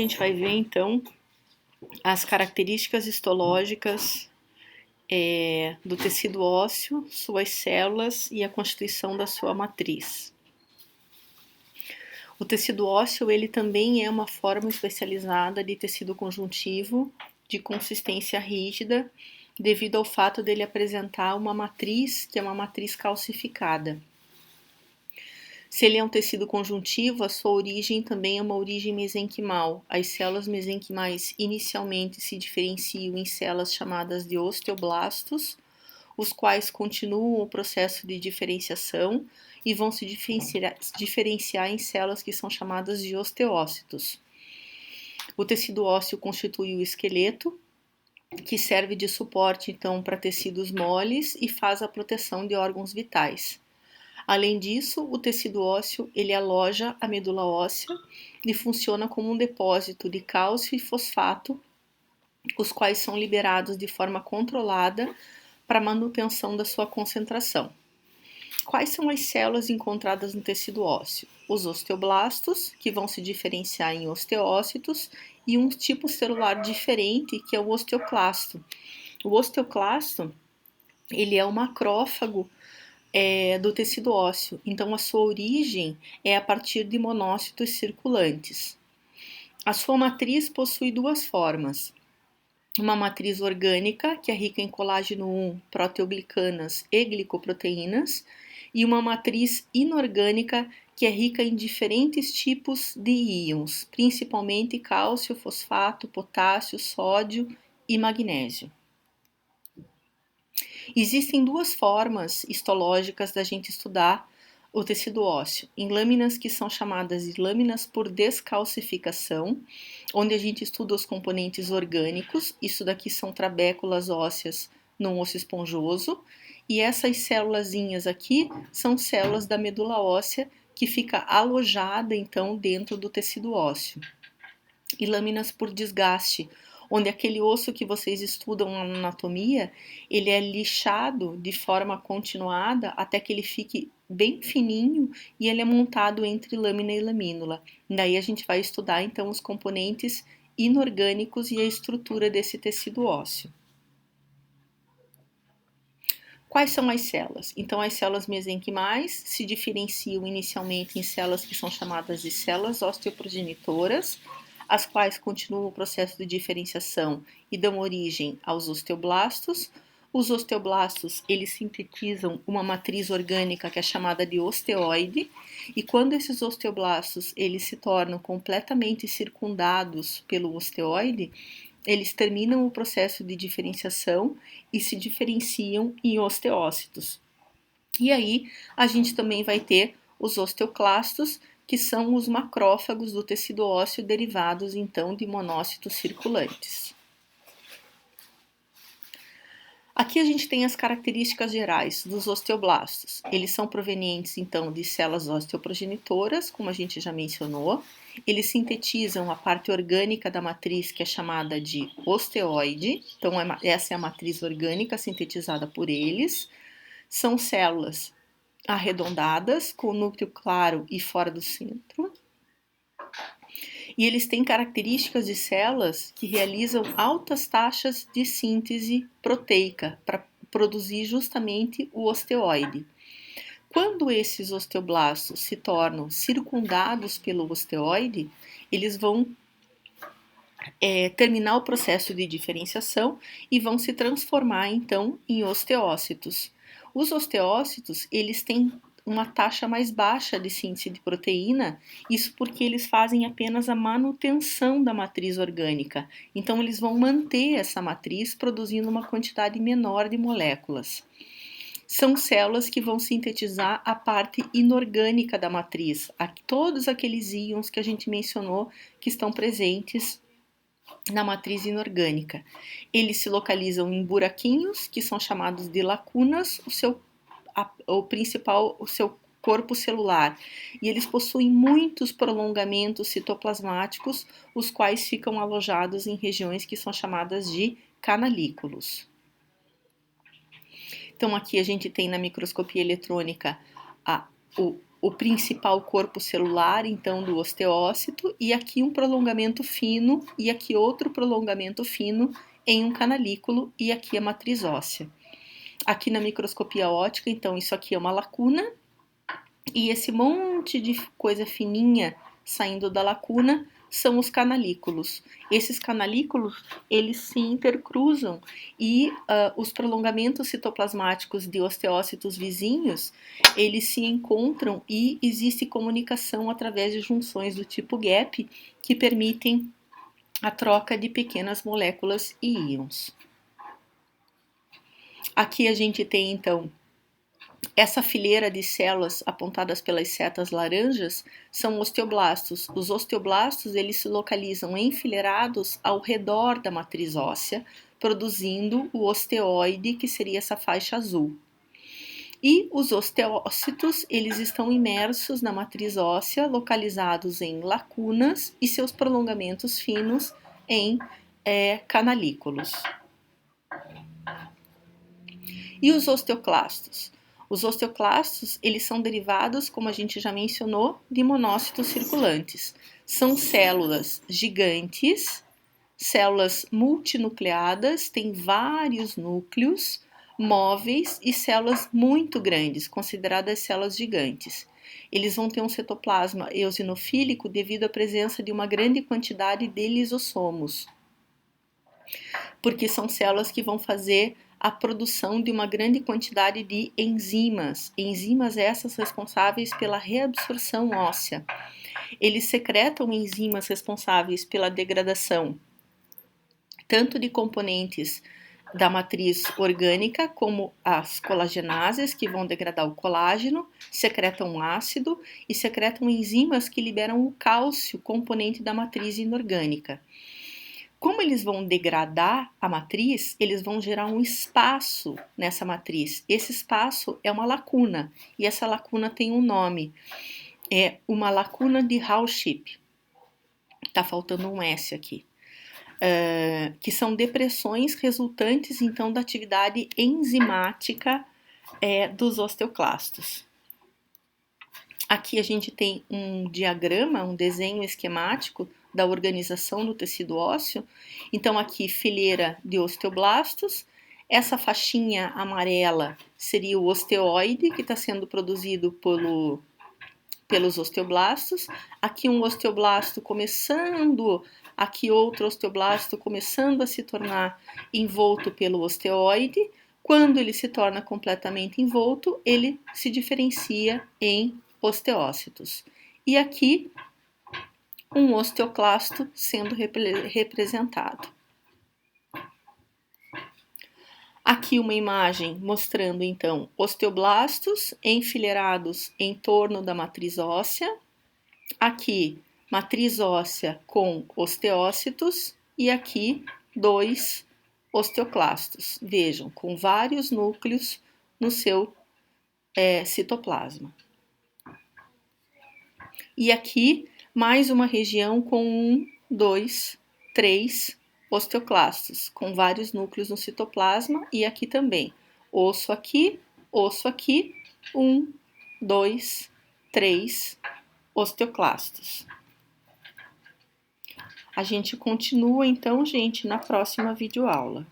A gente vai ver então as características histológicas do tecido ósseo, suas células e a constituição da sua matriz. O tecido ósseo ele também é uma forma especializada de tecido conjuntivo de consistência rígida, devido ao fato dele apresentar uma matriz que é uma matriz calcificada. Se ele é um tecido conjuntivo, a sua origem também é uma origem mesenquimal. As células mesenquimais inicialmente se diferenciam em células chamadas de osteoblastos, os quais continuam o processo de diferenciação e vão se diferenciar em células que são chamadas de osteócitos. O tecido ósseo constitui o esqueleto, que serve de suporte então para tecidos moles e faz a proteção de órgãos vitais. Além disso, o tecido ósseo ele aloja a medula óssea e funciona como um depósito de cálcio e fosfato, os quais são liberados de forma controlada para manutenção da sua concentração. Quais são as células encontradas no tecido ósseo? Os osteoblastos, que vão se diferenciar em osteócitos, e um tipo celular diferente, que é o osteoclasto. O osteoclasto ele é um macrófago do tecido ósseo, então a sua origem é a partir de monócitos circulantes. A sua matriz possui duas formas: uma matriz orgânica, que é rica em colágeno 1, proteoglicanas e glicoproteínas, e uma matriz inorgânica, que é rica em diferentes tipos de íons, principalmente cálcio, fosfato, potássio, sódio e magnésio. Existem duas formas histológicas da gente estudar o tecido ósseo, em lâminas que são chamadas de lâminas por descalcificação, onde a gente estuda os componentes orgânicos, isso daqui são trabéculas ósseas num osso esponjoso, e essas célulazinhas aqui são células da medula óssea que fica alojada então dentro do tecido ósseo. E lâminas por desgaste, onde aquele osso que vocês estudam na anatomia, ele é lixado de forma continuada até que ele fique bem fininho e ele é montado entre lâmina e lamínula. Daí a gente vai estudar então os componentes inorgânicos e a estrutura desse tecido ósseo. Quais são as células? Então, as células mesenquimais se diferenciam inicialmente em células que são chamadas de células osteoprogenitoras, as quais continuam o processo de diferenciação e dão origem aos osteoblastos. Os osteoblastos, eles sintetizam uma matriz orgânica que é chamada de osteoide, e quando esses osteoblastos eles se tornam completamente circundados pelo osteoide, eles terminam o processo de diferenciação e se diferenciam em osteócitos. E aí a gente também vai ter os osteoclastos, que são os macrófagos do tecido ósseo derivados então de monócitos circulantes. Aqui a gente tem as características gerais dos osteoblastos. Eles são provenientes então de células osteoprogenitoras, como a gente já mencionou. Eles sintetizam a parte orgânica da matriz, que é chamada de osteoide. Então essa é a matriz orgânica sintetizada por eles. São células arredondadas, com núcleo claro e fora do centro. E eles têm características de células que realizam altas taxas de síntese proteica para produzir justamente o osteoide. Quando esses osteoblastos se tornam circundados pelo osteoide, eles vão terminar o processo de diferenciação e vão se transformar então em osteócitos. Os osteócitos, eles têm uma taxa mais baixa de síntese de proteína, isso porque eles fazem apenas a manutenção da matriz orgânica. Então eles vão manter essa matriz produzindo uma quantidade menor de moléculas. São células que vão sintetizar a parte inorgânica da matriz, todos aqueles íons que a gente mencionou que estão presentes na matriz inorgânica. Eles se localizam em buraquinhos, que são chamados de lacunas, o seu corpo celular. E eles possuem muitos prolongamentos citoplasmáticos, os quais ficam alojados em regiões que são chamadas de canalículos. Então aqui a gente tem na microscopia eletrônica o principal corpo celular, então, do osteócito, e aqui um prolongamento fino, e aqui outro prolongamento fino em um canalículo, e aqui a matriz óssea. Aqui na microscopia óptica, então, isso aqui é uma lacuna, e esse monte de coisa fininha saindo da lacuna são os canalículos. Esses canalículos, eles se intercruzam e os prolongamentos citoplasmáticos de osteócitos vizinhos, eles se encontram e existe comunicação através de junções do tipo gap que permitem a troca de pequenas moléculas e íons. Aqui a gente tem, então, essa fileira de células apontadas pelas setas laranjas são osteoblastos. Os osteoblastos, eles se localizam enfileirados ao redor da matriz óssea, produzindo o osteoide, que seria essa faixa azul. E os osteócitos, eles estão imersos na matriz óssea, localizados em lacunas e seus prolongamentos finos em canalículos. E os osteoclastos? Os osteoclastos, eles são derivados, como a gente já mencionou, de monócitos circulantes. São células gigantes, células multinucleadas, têm vários núcleos, móveis e células muito grandes, consideradas células gigantes. Eles vão ter um citoplasma eosinofílico devido à presença de uma grande quantidade de lisossomos, porque são células que vão fazer a produção de uma grande quantidade de enzimas. Enzimas essas responsáveis pela reabsorção óssea. Eles secretam enzimas responsáveis pela degradação tanto de componentes da matriz orgânica, como as colagenases, que vão degradar o colágeno, secretam ácido e secretam enzimas que liberam o cálcio, componente da matriz inorgânica. Como eles vão degradar a matriz, eles vão gerar um espaço nessa matriz. Esse espaço é uma lacuna, e essa lacuna tem um nome. É uma lacuna de Hall-Ship. Tá faltando um S aqui. Que são depressões resultantes, então, da atividade enzimática dos osteoclastos. Aqui a gente tem um diagrama, um desenho esquemático da organização do tecido ósseo. Então, aqui, fileira de osteoblastos. Essa faixinha amarela seria o osteoide, que está sendo produzido pelos osteoblastos. Aqui um osteoblasto começando, aqui outro osteoblasto começando a se tornar envolto pelo osteoide. Quando ele se torna completamente envolto, ele se diferencia em osteócitos. E aqui um osteoclasto sendo representado. Aqui uma imagem mostrando, então, osteoblastos enfileirados em torno da matriz óssea. Aqui, matriz óssea com osteócitos. E aqui, 2 osteoclastos. Vejam, com vários núcleos no seu citoplasma. E aqui, mais uma região com 1, 2, 3 osteoclastos, com vários núcleos no citoplasma, e aqui também, osso aqui, 1, 2, 3 osteoclastos. A gente continua então, gente, na próxima videoaula.